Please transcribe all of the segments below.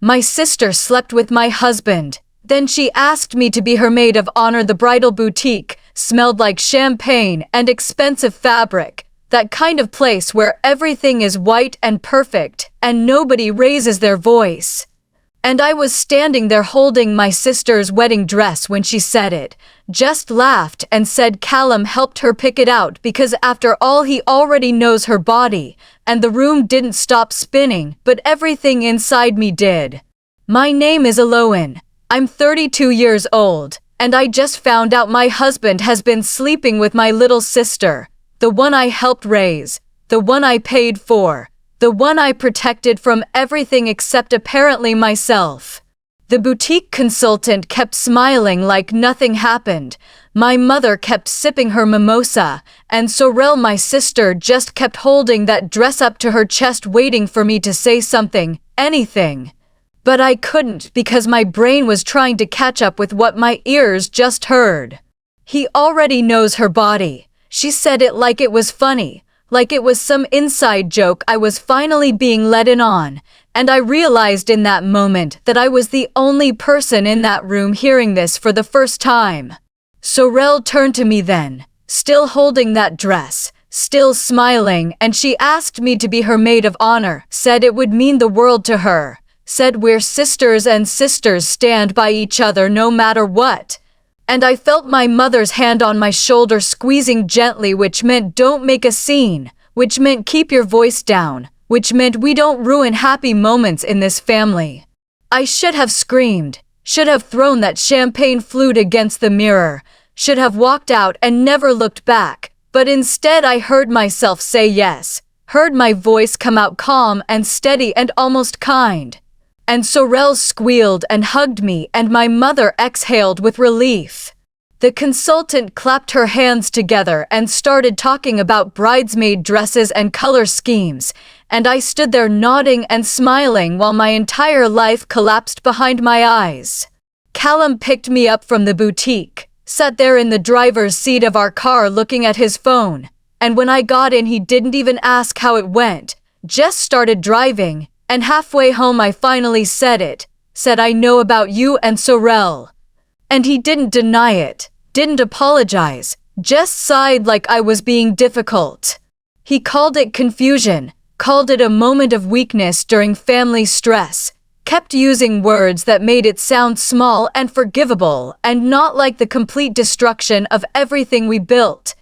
My sister slept with my husband. Then she asked me to be her maid of honor. The bridal boutique smelled like champagne and expensive fabric. That kind of place where everything is white and perfect and nobody raises their voice. And I was standing there holding my sister's wedding dress when she said it, just laughed and said Callum helped her pick it out because after all he already knows her body, and the room didn't stop spinning, but everything inside me did. My name is Eloin. I'm 32 years old, and I just found out my husband has been sleeping with my little sister, the one I helped raise, the one I paid for. The one I protected from everything except apparently myself. The boutique consultant kept smiling like nothing happened. My mother kept sipping her mimosa, and Sorel, my sister, just kept holding that dress up to her chest waiting for me to say something, anything. But I couldn't because my brain was trying to catch up with what my ears just heard. He already knows her body. She said it like it was funny. Like it was some inside joke I was finally being let in on, and I realized in that moment that I was the only person in that room hearing this for the first time. Sorel turned to me then, still holding that dress, still smiling, and she asked me to be her maid of honor, said it would mean the world to her, said we're sisters and sisters stand by each other no matter what. And I felt my mother's hand on my shoulder squeezing gently, which meant don't make a scene, which meant keep your voice down, which meant we don't ruin happy moments in this family. I should have screamed, should have thrown that champagne flute against the mirror, should have walked out and never looked back, but instead I heard myself say yes, heard my voice come out calm and steady and almost kind. And Sorel squealed and hugged me, and my mother exhaled with relief. The consultant clapped her hands together and started talking about bridesmaid dresses and color schemes, and I stood there nodding and smiling while my entire life collapsed behind my eyes. Callum picked me up from the boutique, sat there in the driver's seat of our car looking at his phone, and when I got in he didn't even ask how it went, just started driving. And halfway home I finally said I know about you and Sorel. And he didn't deny it, didn't apologize, just sighed like I was being difficult. He called it confusion, called it a moment of weakness during family stress, kept using words that made it sound small and forgivable and not like the complete destruction of everything we built.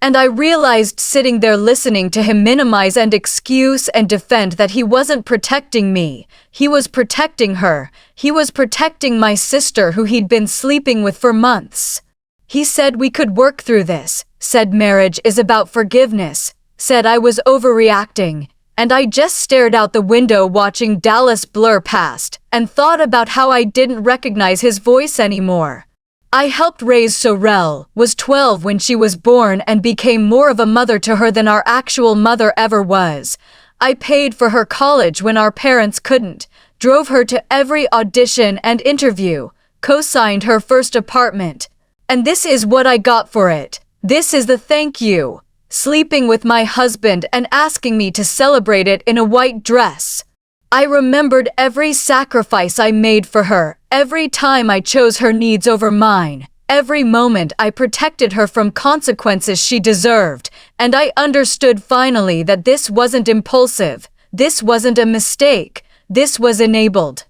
And I realized sitting there listening to him minimize and excuse and defend that he wasn't protecting me. He was protecting her. He was protecting my sister who he'd been sleeping with for months. He said we could work through this, said marriage is about forgiveness, said I was overreacting, and I just stared out the window watching Dallas blur past and thought about how I didn't recognize his voice anymore. I helped raise Sorel, was 12 when she was born and became more of a mother to her than our actual mother ever was. I paid for her college when our parents couldn't, drove her to every audition and interview, co-signed her first apartment. And this is what I got for it. This is the thank you. Sleeping with my husband and asking me to celebrate it in a white dress. I remembered every sacrifice I made for her, every time I chose her needs over mine, every moment I protected her from consequences she deserved, and I understood finally that this wasn't impulsive, this wasn't a mistake, this was enabled.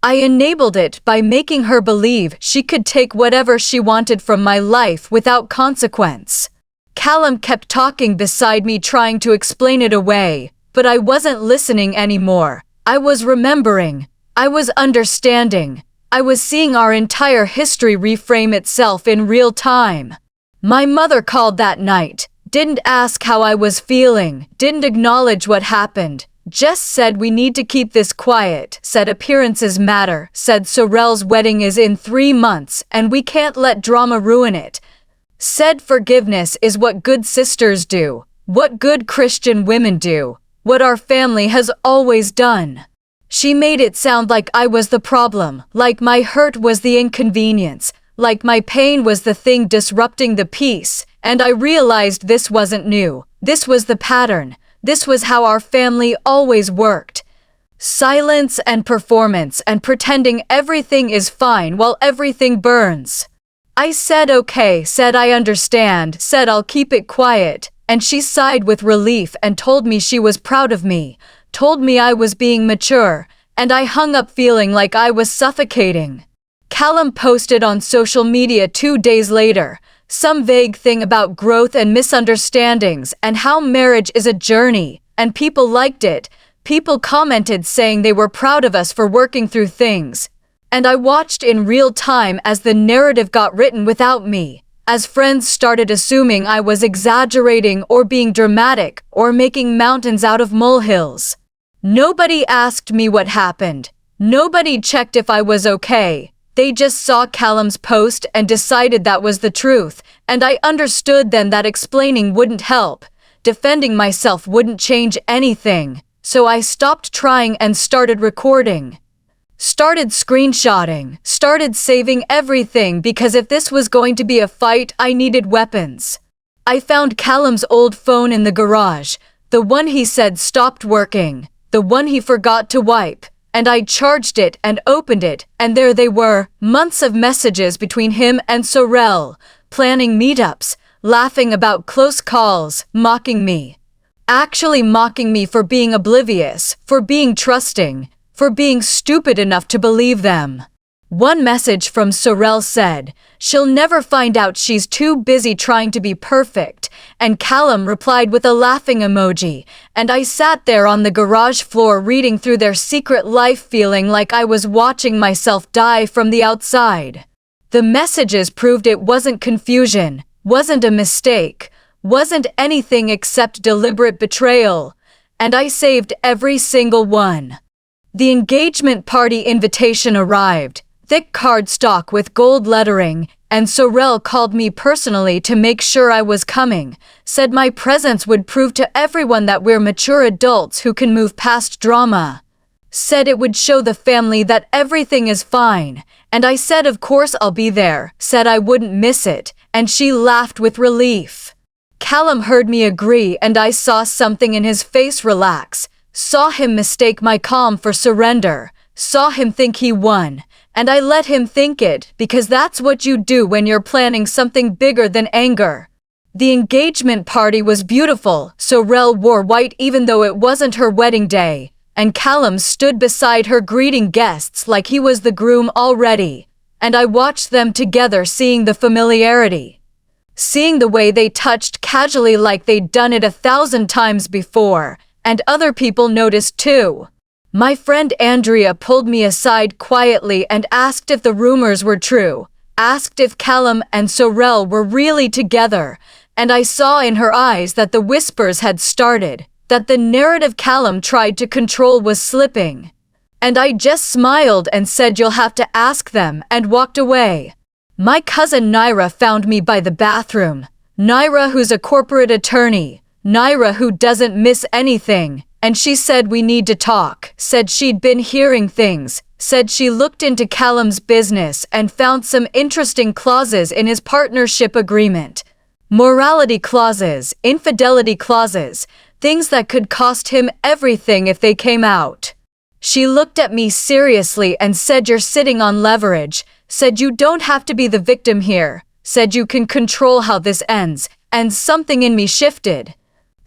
I enabled it by making her believe she could take whatever she wanted from my life without consequence. Callum kept talking beside me trying to explain it away, but I wasn't listening anymore. I was remembering. I was understanding. I was seeing our entire history reframe itself in real time. My mother called that night, didn't ask how I was feeling, didn't acknowledge what happened, just said we need to keep this quiet, said appearances matter, said Sorel's wedding is in 3 months and we can't let drama ruin it. Said forgiveness is what good sisters do, what good Christian women do. What our family has always done. She made it sound like I was the problem, like my hurt was the inconvenience, like my pain was the thing disrupting the peace, and I realized this wasn't new. This was the pattern. This was how our family always worked. Silence and performance and pretending everything is fine while everything burns. I said okay, said I understand, said I'll keep it quiet, and she sighed with relief and told me she was proud of me, told me I was being mature, and I hung up feeling like I was suffocating. Callum posted on social media 2 days later, some vague thing about growth and misunderstandings and how marriage is a journey, and people liked it. People commented saying they were proud of us for working through things. And I watched in real time as the narrative got written without me, as friends started assuming I was exaggerating or being dramatic or making mountains out of molehills. Nobody asked me what happened. Nobody checked if I was okay. They just saw Callum's post and decided that was the truth, and I understood then that explaining wouldn't help. Defending myself wouldn't change anything, so I stopped trying and started recording. Started screenshotting, started saving everything because if this was going to be a fight, I needed weapons. I found Callum's old phone in the garage, the one he said stopped working, the one he forgot to wipe, and I charged it and opened it, and there they were, months of messages between him and Sorel, planning meetups, laughing about close calls, mocking me. Actually mocking me for being oblivious, for being trusting, for being stupid enough to believe them. One message from Sorel said, "She'll never find out, she's too busy trying to be perfect," and Callum replied with a laughing emoji, and I sat there on the garage floor reading through their secret life feeling like I was watching myself die from the outside. The messages proved it wasn't confusion, wasn't a mistake, wasn't anything except deliberate betrayal, and I saved every single one. The engagement party invitation arrived, thick cardstock with gold lettering, and Sorel called me personally to make sure I was coming, said my presence would prove to everyone that we're mature adults who can move past drama. Said it would show the family that everything is fine, and I said of course I'll be there, said I wouldn't miss it, and she laughed with relief. Callum heard me agree and I saw something in his face relax. Saw him mistake my calm for surrender, saw him think he won, and I let him think it because that's what you do when you're planning something bigger than anger. The engagement party was beautiful. Sorel wore white even though it wasn't her wedding day, and Callum stood beside her greeting guests like he was the groom already, and I watched them together, seeing the familiarity. Seeing the way they touched casually like they'd done it 1,000 times before. And other people noticed too. My friend Andrea pulled me aside quietly and asked if the rumors were true, asked if Callum and Sorel were really together, and I saw in her eyes that the whispers had started, that the narrative Callum tried to control was slipping. And I just smiled and said you'll have to ask them, and walked away. My cousin Naira found me by the bathroom. Naira, who's a corporate attorney. Naira, who doesn't miss anything, and she said we need to talk, said she'd been hearing things, said she looked into Callum's business and found some interesting clauses in his partnership agreement. Morality clauses, infidelity clauses, things that could cost him everything if they came out. She looked at me seriously and said you're sitting on leverage, said you don't have to be the victim here, said you can control how this ends, and something in me shifted.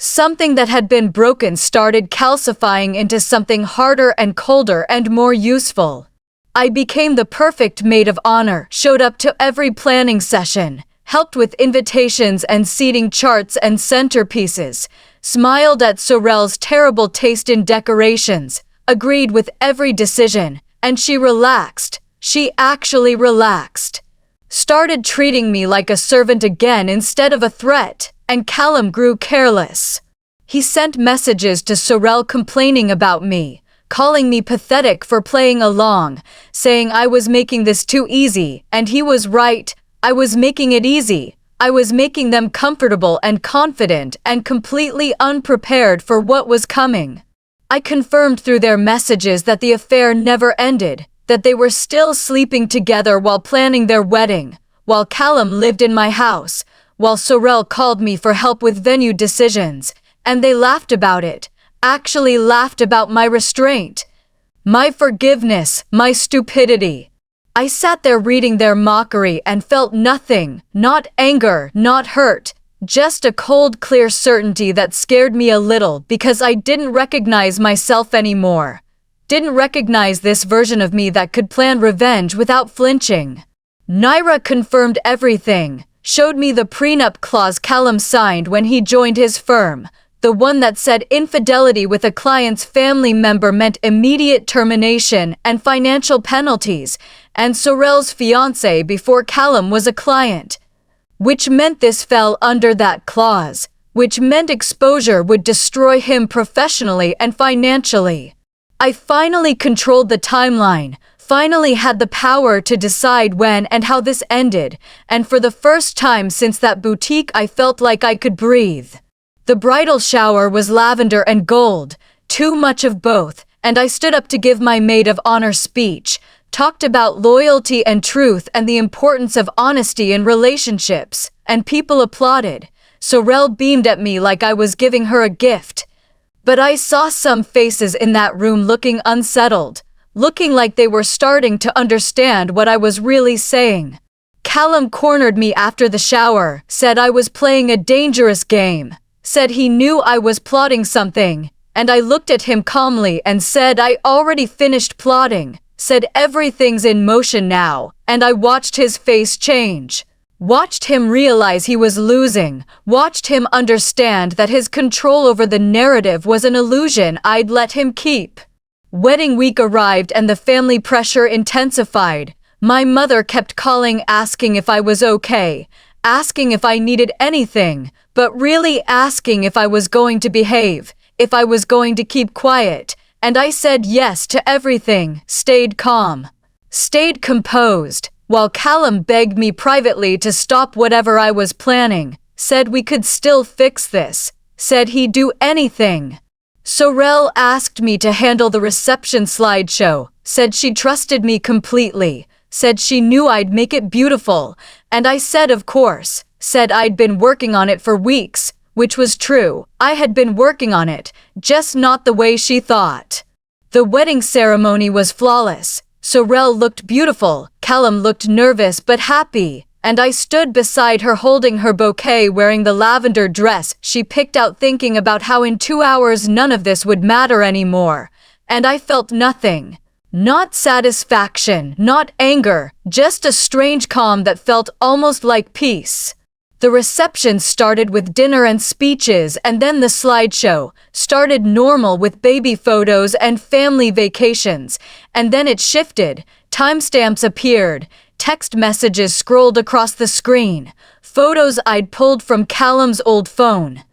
Something that had been broken started calcifying into something harder and colder and more useful. I became the perfect maid of honor, showed up to every planning session, helped with invitations and seating charts and centerpieces, smiled at Sorel's terrible taste in decorations, agreed with every decision, and she relaxed. She actually relaxed. Started treating me like a servant again instead of a threat. And Callum grew careless. He sent messages to Sorel complaining about me, calling me pathetic for playing along, saying I was making this too easy, and he was right, I was making it easy. I was making them comfortable and confident and completely unprepared for what was coming. I confirmed through their messages that the affair never ended, that they were still sleeping together while planning their wedding, while Callum lived in my house, while Sorel called me for help with venue decisions, and they laughed about it, actually laughed about my restraint. my forgiveness, my stupidity. I sat there reading their mockery and felt nothing, not anger, not hurt, just a cold, clear certainty that scared me a little because I didn't recognize myself anymore. Didn't recognize this version of me that could plan revenge without flinching. Naira confirmed everything, showed me the prenup clause Callum signed when he joined his firm, the one that said infidelity with a client's family member meant immediate termination and financial penalties, and Sorrell's fiancé before Callum was a client. Which meant this fell under that clause, which meant exposure would destroy him professionally and financially. I finally controlled the timeline, finally had the power to decide when and how this ended, and for the first time since that boutique I felt like I could breathe. The bridal shower was lavender and gold, too much of both, and I stood up to give my maid of honor speech, talked about loyalty and truth and the importance of honesty in relationships, and people applauded. Sorrell beamed at me like I was giving her a gift. But I saw some faces in that room looking unsettled, looking like they were starting to understand what I was really saying. Callum cornered me after the shower, said I was playing a dangerous game, said he knew I was plotting something, and I looked at him calmly and said I already finished plotting, said everything's in motion now, and I watched his face change. Watched him realize he was losing, watched him understand that his control over the narrative was an illusion I'd let him keep. Wedding week arrived and the family pressure intensified. My mother kept calling asking if I was okay, asking if I needed anything, but really asking if I was going to behave, if I was going to keep quiet, and I said yes to everything, stayed calm, stayed composed. While Callum begged me privately to stop whatever I was planning, said we could still fix this, said he'd do anything. Sorrell asked me to handle the reception slideshow, said she trusted me completely, said she knew I'd make it beautiful, and I said of course, said I'd been working on it for weeks, which was true. I had been working on it, just not the way she thought. The wedding ceremony was flawless. Sorrell looked beautiful, Callum looked nervous but happy, and I stood beside her holding her bouquet wearing the lavender dress she picked out thinking about how in 2 hours none of this would matter anymore, and I felt nothing. Not satisfaction, not anger, just a strange calm that felt almost like peace. The reception started with dinner and speeches, and then the slideshow started normal with baby photos and family vacations, and then it shifted. Timestamps appeared, text messages scrolled across the screen, photos I'd pulled from Callum's old phone.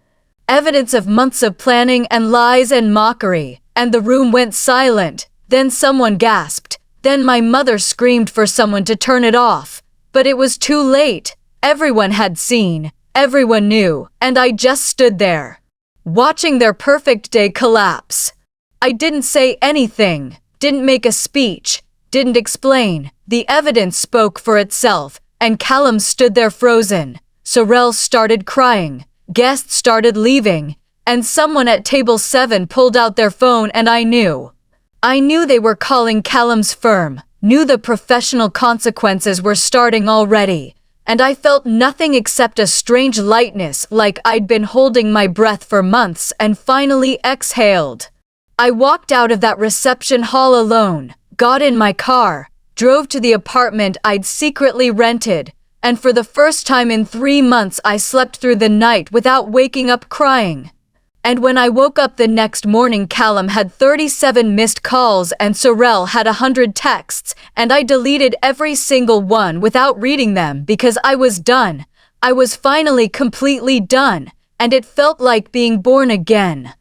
Evidence of months of planning and lies and mockery, and the room went silent. Then someone gasped. Then my mother screamed for someone to turn it off. But it was too late. Everyone had seen, everyone knew, and I just stood there, watching their perfect day collapse. I didn't say anything, didn't make a speech, didn't explain. The evidence spoke for itself, and Callum stood there frozen. Sorrell started crying, guests started leaving, and someone at table 7 pulled out their phone and I knew. I knew they were calling Callum's firm, knew the professional consequences were starting already. And I felt nothing except a strange lightness, like I'd been holding my breath for months and finally exhaled. I walked out of that reception hall alone, got in my car, drove to the apartment I'd secretly rented, and for the first time in 3 months I slept through the night without waking up crying. And when I woke up the next morning, Callum had 37 missed calls and Sorrell had 100 texts, and I deleted every single one without reading them because I was done. I was finally completely done, and it felt like being born again.